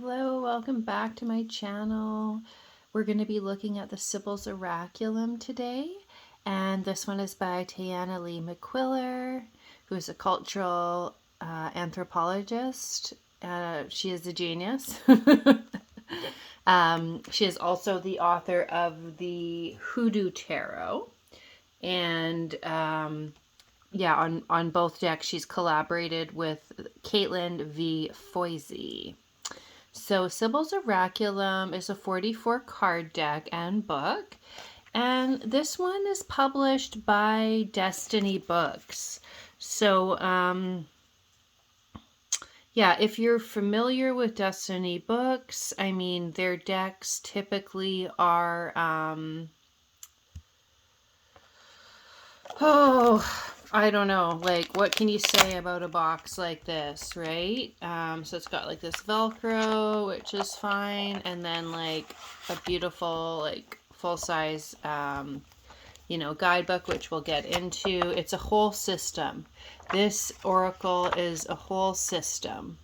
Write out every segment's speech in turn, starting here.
Hello, welcome back to my channel. We're going to be looking at the Sibyls Oraculum today, and this one is by Tayannah Lee McQuillar, who is a cultural anthropologist. She is a genius. She is also the author of the Hoodoo Tarot, and on both decks she's collaborated with Katelan V. Foisy. So Sibyls Oraculum is a 44 card deck and book, and this one is published by Destiny Books. So if you're familiar with Destiny Books, I mean, their decks typically are I don't know, like, what can you say about a box like this, right? So it's got like this Velcro, which is fine, and then like a beautiful, like, full-size, guidebook, which we'll get into. It's a whole system. This oracle is a whole system.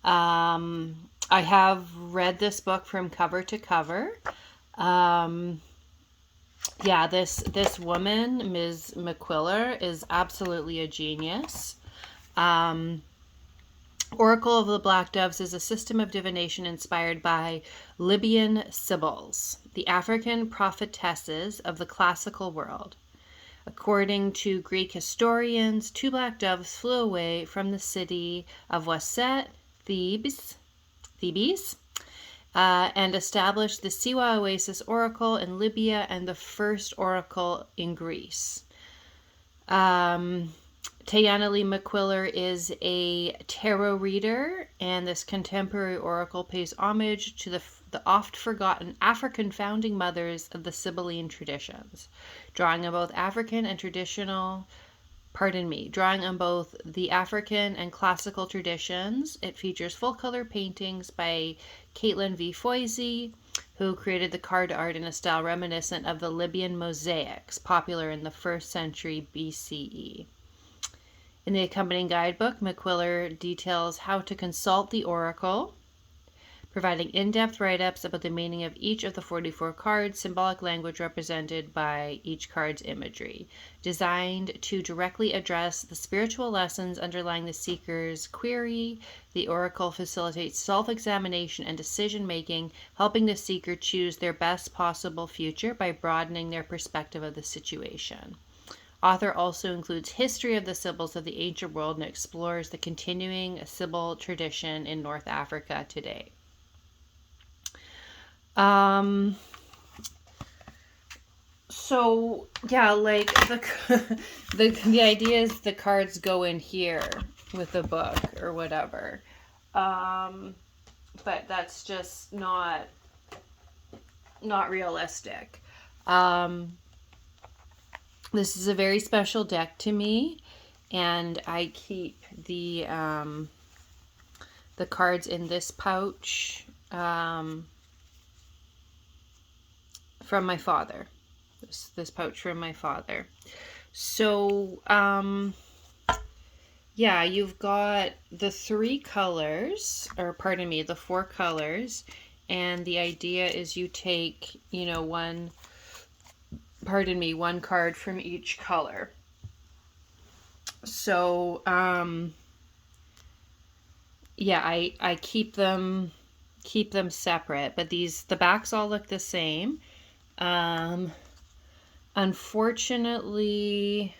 I have read this book from cover to cover. This woman, Ms. McQuillar, is absolutely a genius. Oracle of the Black Doves is a system of divination inspired by Libyan Sibyls, the African prophetesses of the classical world. According to Greek historians, 2 black doves flew away from the city of Waset, Thebes, and established the Siwa Oasis Oracle in Libya and the first oracle in Greece. Tayannah Lee McQuillar is a tarot reader, and this contemporary oracle pays homage to the oft-forgotten African founding mothers of the Sibylline traditions, drawing on both the African and classical traditions. It features full-color paintings by Katelan V. Foisy, who created the card art in a style reminiscent of the Libyan mosaics, popular in the 1st century BCE. In the accompanying guidebook, McQuillar details how to consult the oracle, providing in-depth write-ups about the meaning of each of the 44 cards, symbolic language represented by each card's imagery, designed to directly address the spiritual lessons underlying the seeker's query. The oracle facilitates self-examination and decision-making, helping the seeker choose their best possible future by broadening their perspective of the situation. Author also includes history of the Sibyls of the ancient world and explores the continuing Sibyl tradition in North Africa today. The idea is the cards go in here with the book or whatever. But that's just not realistic. This is a very special deck to me, and I keep the cards in this pouch from my father. This pouch from my father. So you've got the 4 colors, and the idea is you take, one card from each color. So I keep them separate, but the backs all look the same. Unfortunately,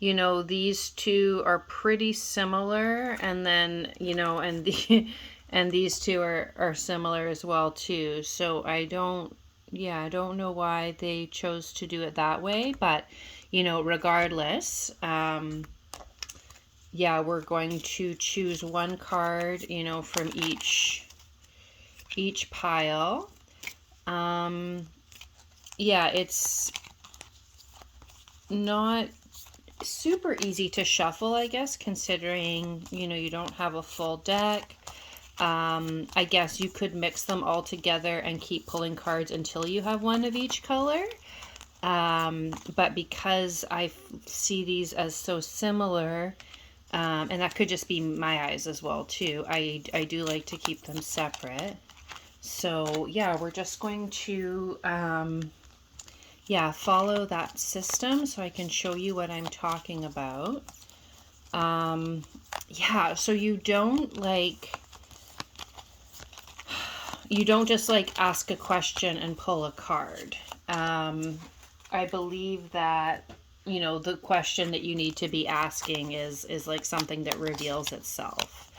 these 2 are pretty similar, and then, and these 2 are similar as well too. So I don't know why they chose to do it that way, but, regardless, we're going to choose 1 card, from each pile. It's not super easy to shuffle, I guess, considering, you don't have a full deck. I guess you could mix them all together and keep pulling cards until you have 1 of each color. But because I see these as so similar, And that could just be my eyes as well too. I do like to keep them separate. So yeah, we're just going to follow that system so I can show you what I'm talking about. So you don't just like ask a question and pull a card. I believe that, you know, the question that you need to be asking is like something that reveals itself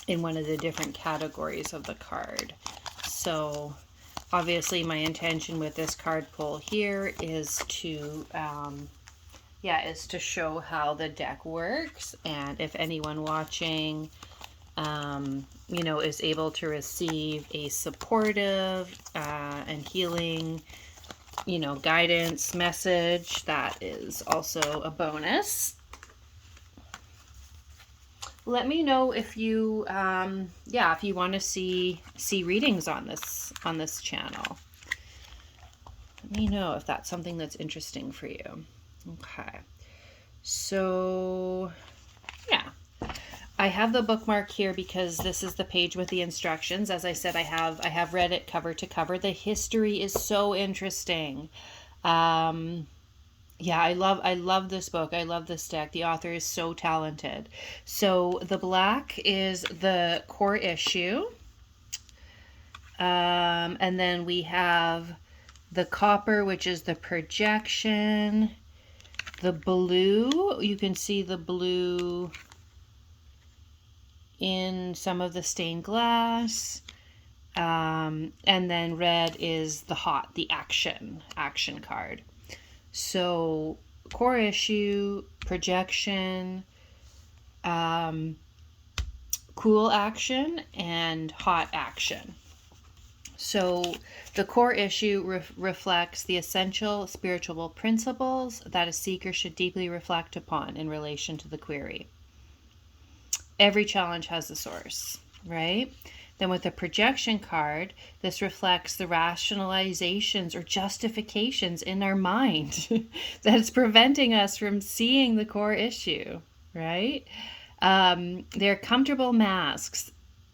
in one of the different categories of the card. So obviously my intention with this card pull here is to show how the deck works, and if anyone watching is able to receive a supportive and healing, guidance message, that is also a bonus. Let me know if you if you want to see readings on this channel. Let me know if that's something that's interesting for you. Okay. So, yeah. I have the bookmark here because this is the page with the instructions. As I said, I have read it cover to cover. The history is so interesting. I love this book. I love this deck. The author is so talented. So the black is the core issue. And then we have the copper, which is the projection. The blue, you can see the blue in some of the stained glass. And then red is the action card. So core issue, projection, cool action, and hot action. So the core issue reflects the essential spiritual principles that a seeker should deeply reflect upon in relation to the query. Every challenge has a source, right? Then with the projection card, this reflects the rationalizations or justifications in our mind that's preventing us from seeing the core issue, right? They're comfortable masks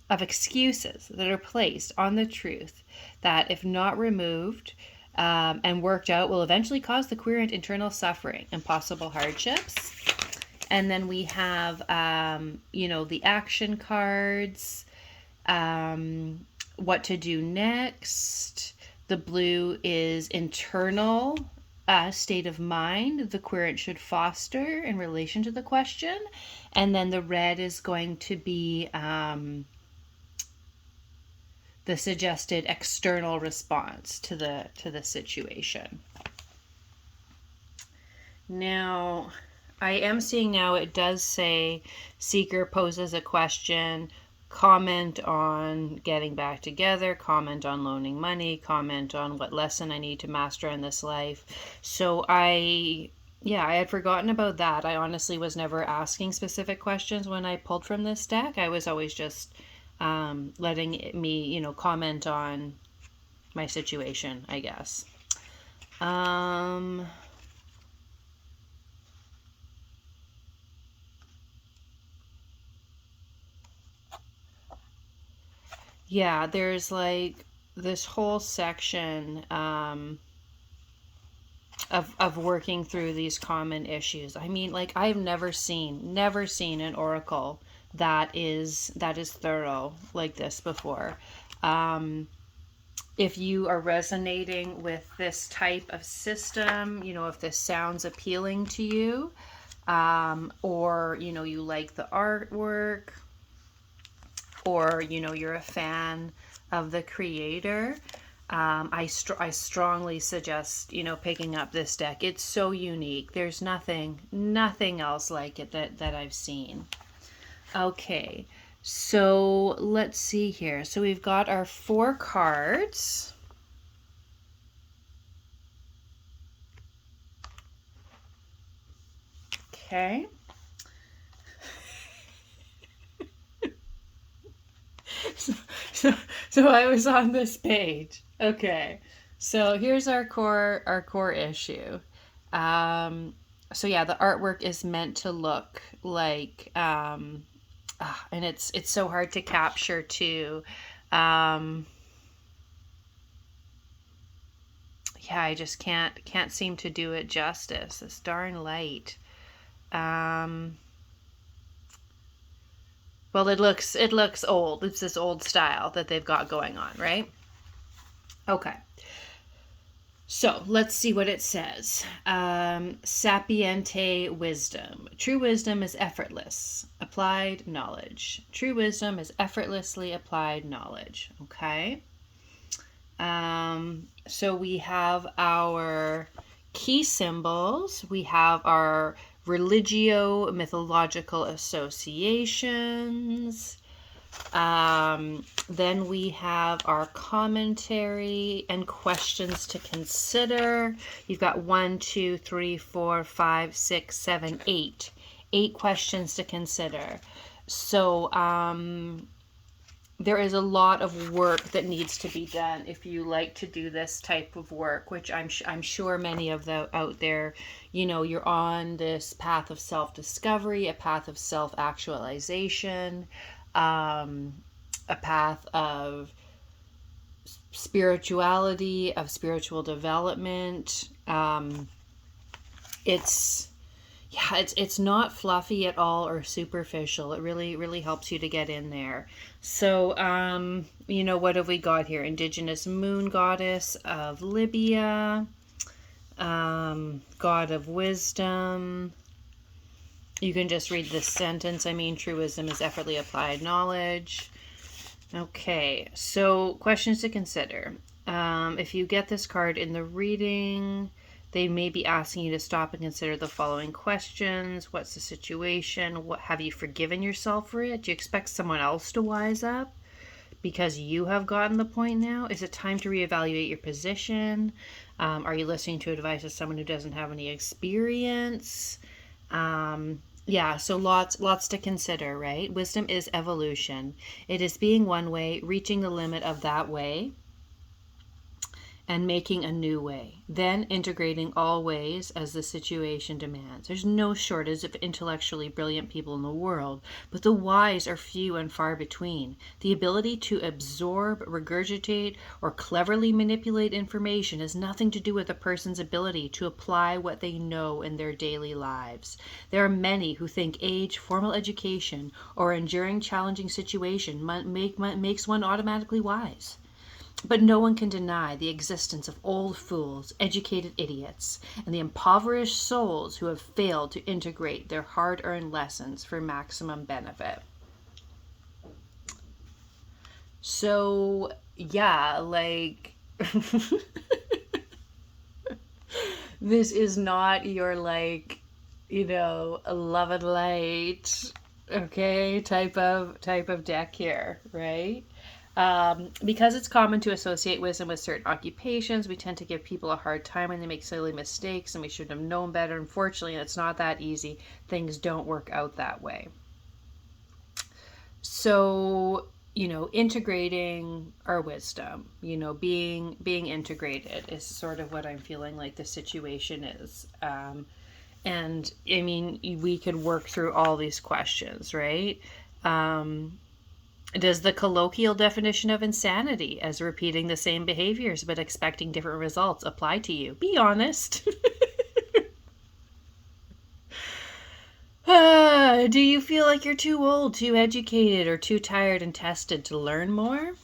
of excuses that are placed on the truth that, if not removed and worked out, will eventually cause the querent internal suffering and possible hardships. And then we have, the action cards, what to do next. The blue is internal state of mind the querent should foster in relation to the question. And then the red is going to be the suggested external response to the situation. Now, I am seeing now it does say seeker poses a question, comment on getting back together, comment on loaning money, comment on what lesson I need to master in this life. So I had forgotten about that. I honestly was never asking specific questions when I pulled from this deck. I was always just letting me, comment on my situation, I guess. Yeah, there's like this whole section of working through these common issues. I mean, like, I've never seen an oracle that is thorough like this before. If you are resonating with this type of system, if this sounds appealing to you, or you like the artwork, or you're a fan of the creator, I strongly suggest picking up this deck. It's so unique. There's nothing else like it that I've seen. Okay, so let's see here. So we've got our 4 cards. Okay. So I was on this page. Okay. So here's our core issue. So yeah, the artwork is meant to look like, and it's so hard to capture too. Um, yeah, I just can't seem to do it justice. This darn light. Um, well, it looks old. It's this old style that they've got going on, right? Okay. So let's see what it says. Sapiente wisdom. True wisdom is effortless, applied knowledge. True wisdom is effortlessly applied knowledge. Okay. So we have our key symbols. We have our religio mythological associations. Then we have our commentary and questions to consider. You've got 1, 2, 3, 4, 5, 6, 7, 8. 8 questions to consider. So there is a lot of work that needs to be done if you like to do this type of work, which I'm sure many of the out there, you're on this path of self-discovery, a path of self-actualization, a path of spirituality, of spiritual development. It's not fluffy at all or superficial. It really helps you to get in there. So, what have we got here? Indigenous moon goddess of Libya, god of wisdom. You can just read this sentence. True wisdom is effortlessly applied knowledge. Okay, so questions to consider. If you get this card in the reading, they may be asking you to stop and consider the following questions. What's the situation? What have you forgiven yourself for it? Do you expect someone else to wise up because you have gotten the point now? Is it time to reevaluate your position? Are you listening to advice of someone who doesn't have any experience? So lots to consider, right? Wisdom is evolution. It is being one way, reaching the limit of that way, and making a new way, then integrating all ways as the situation demands. There's no shortage of intellectually brilliant people in the world, but the wise are few and far between. The ability to absorb, regurgitate, or cleverly manipulate information has nothing to do with a person's ability to apply what they know in their daily lives. There are many who think age, formal education, or enduring challenging situation makes one automatically wise. But no one can deny the existence of old fools, educated idiots, and the impoverished souls who have failed to integrate their hard-earned lessons for maximum benefit. So, yeah, this is not your, love and light, okay, type of deck here, right? Because it's common to associate wisdom with certain occupations, we tend to give people a hard time when they make silly mistakes, and we should have known better. Unfortunately, it's not that easy. Things don't work out that way. So, integrating our wisdom, being integrated is sort of what I'm feeling like the situation is. And we could work through all these questions, right? Does the colloquial definition of insanity, as repeating the same behaviors but expecting different results, apply to you? Be honest. Do you feel like you're too old, too educated, or too tired and tested to learn more?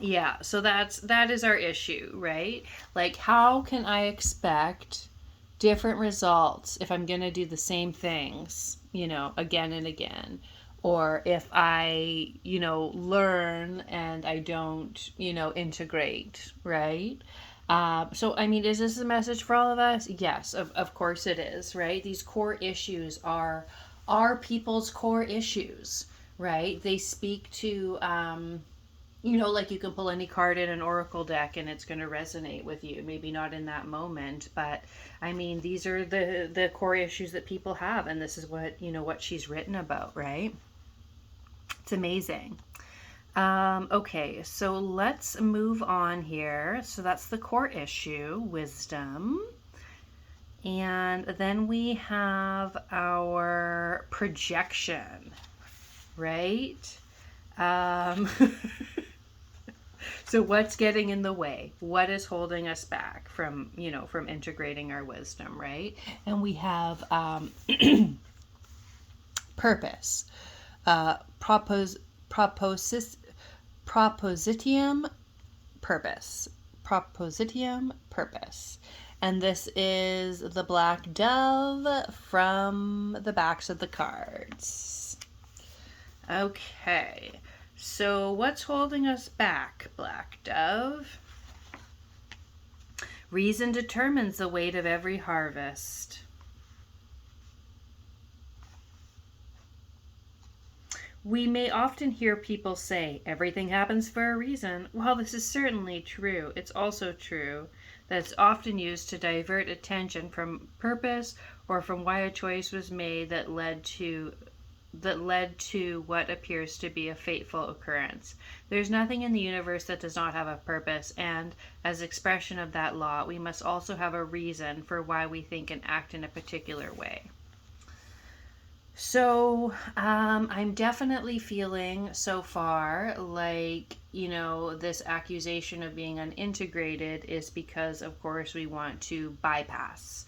Yeah, so that is our issue, right? Like, how can I expect different results if I'm going to do the same things, again and again? Or if I, learn and I don't, integrate, right? Is this a message for all of us? Yes, of course it is, right? These core issues are people's core issues, right? They speak to, like you can pull any card in an oracle deck and it's going to resonate with you. Maybe not in that moment, but these are the core issues that people have, and this is what, what she's written about, right? It's amazing. Okay, so let's move on here. So that's the core issue, wisdom. And then we have our projection, right? So what's getting in the way? What is holding us back from, from integrating our wisdom, right? And we have purpose, propositium purpose. Propositium purpose. And this is the black dove from the backs of the cards. Okay. So what's holding us back, Black Dove? Reason determines the weight of every harvest. We may often hear people say, everything happens for a reason. While this is certainly true, it's also true that it's often used to divert attention from purpose or from why a choice was made that led to what appears to be a fateful occurrence. There's nothing in the universe that does not have a purpose, and as expression of that law, we must also have a reason for why we think and act in a particular way. So I'm definitely feeling so far like, this accusation of being unintegrated is because, of course, we want to bypass.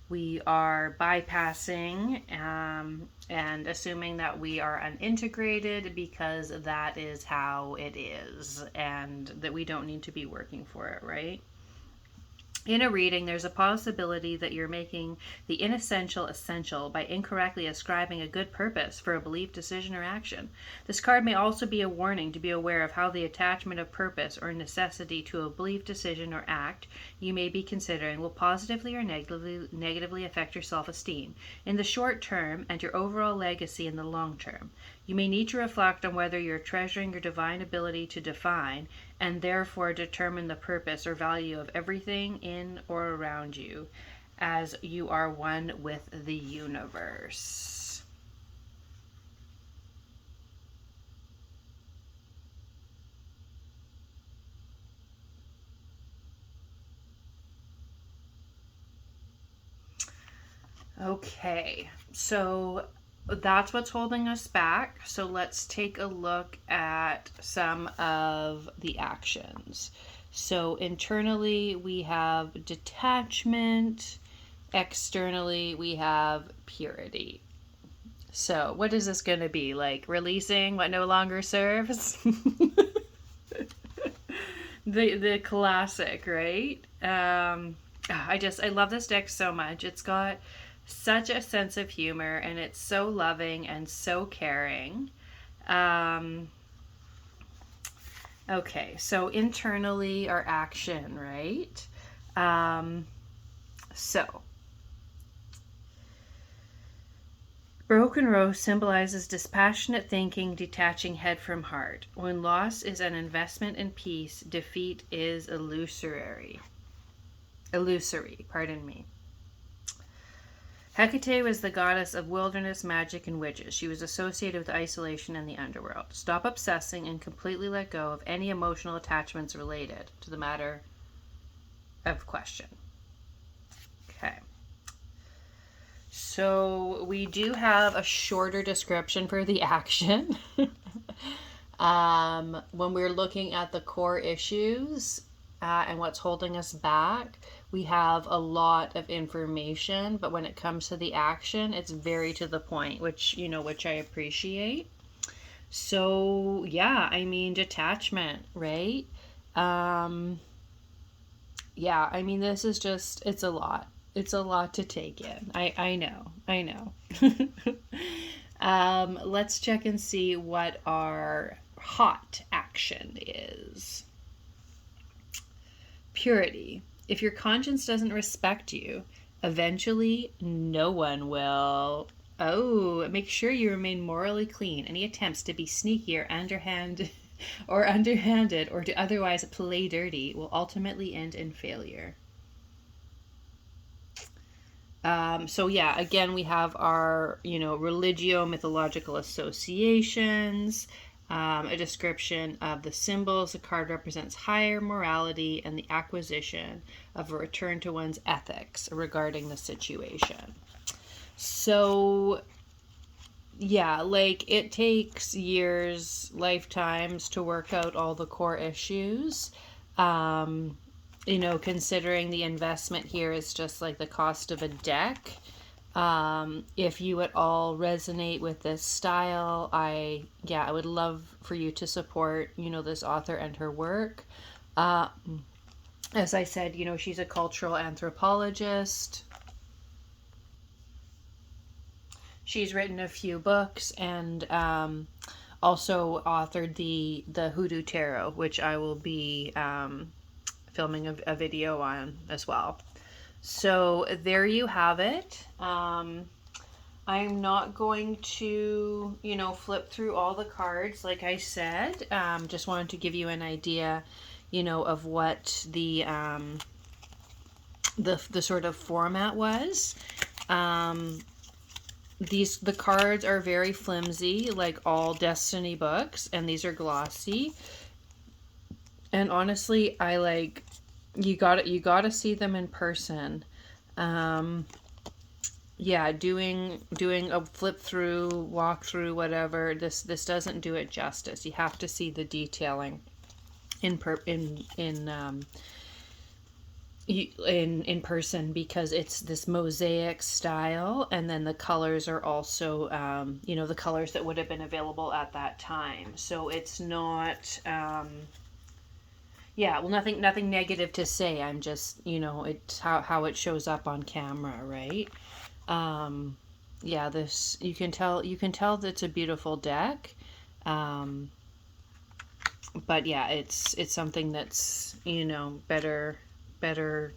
We are bypassing and assuming that we are unintegrated because that is how it is and that we don't need to be working for it, right? In a reading, there's a possibility that you're making the inessential essential by incorrectly ascribing a good purpose for a belief, decision, or action. This card may also be a warning to be aware of how the attachment of purpose or necessity to a belief, decision, or act you may be considering will positively or negatively affect your self-esteem in the short term and your overall legacy in the long term. You may need to reflect on whether you're treasuring your divine ability to define and therefore determine the purpose or value of everything in or around you as you are one with the universe. Okay, so that's what's holding us back. So let's take a look at some of the actions. So internally we have detachment, externally we have purity. So what is this going to be? Like releasing what no longer serves? the classic, right? I love this deck so much. It's got such a sense of humor and it's so loving and so caring. Okay, so internally our action, right? So Broken Rose symbolizes dispassionate thinking, detaching head from heart. When loss is an investment in peace, defeat is illusory. Hecate was the goddess of wilderness, magic, and witches. She was associated with isolation and the underworld. Stop obsessing and completely let go of any emotional attachments related to the matter of question. Okay. So we do have a shorter description for the action. When we're looking at the core issues and what's holding us back, we have a lot of information, but when it comes to the action, it's very to the point, which I appreciate. So yeah, detachment, right? This is just, it's a lot. It's a lot to take in. I know. Let's check and see what our hot action is. Purity. If your conscience doesn't respect you, eventually no one will. Oh, make sure you remain morally clean. Any attempts to be sneaky or underhanded or to otherwise play dirty will ultimately end in failure. Again, we have our, religio mythological associations. a description of the symbols. The card represents higher morality and the acquisition of a return to one's ethics regarding the situation. So, yeah, like it takes years, lifetimes to work out all the core issues. You know, considering the investment here is just like the cost of a deck. If you at all resonate with this style, I would love for you to support, you know, this author and her work. As I said, you know, she's a cultural anthropologist. She's written a few books and also authored the Hoodoo Tarot, which I will be filming a video on as well. So there you have it. I'm not going to, you know, flip through all the cards like I said. Just wanted to give you an idea, you know, of what the sort of format was. The cards are very flimsy, like all Destiny books, and these are glossy. And honestly, I like you gotta see them in person. Yeah, doing a flip through, walk through, whatever, this doesn't do it justice. You have to see the detailing in person, because it's this mosaic style, and then the colors are also you know, the colors that would have been available at that time. So it's not yeah, well, nothing negative to say. I'm just, you know, it's how it shows up on camera, right? Yeah, this you can tell that it's a beautiful deck. But yeah, it's something that's, you know, better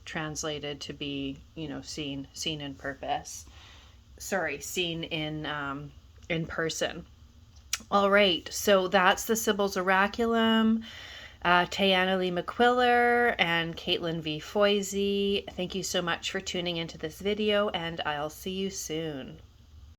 translated to be, you know, seen in purpose. Sorry, seen in person. All right, so that's the Sibyls Oraculum. Tayannah Lee McQuillar and Katelan V. Foisy. Thank you so much for tuning into this video, and I'll see you soon.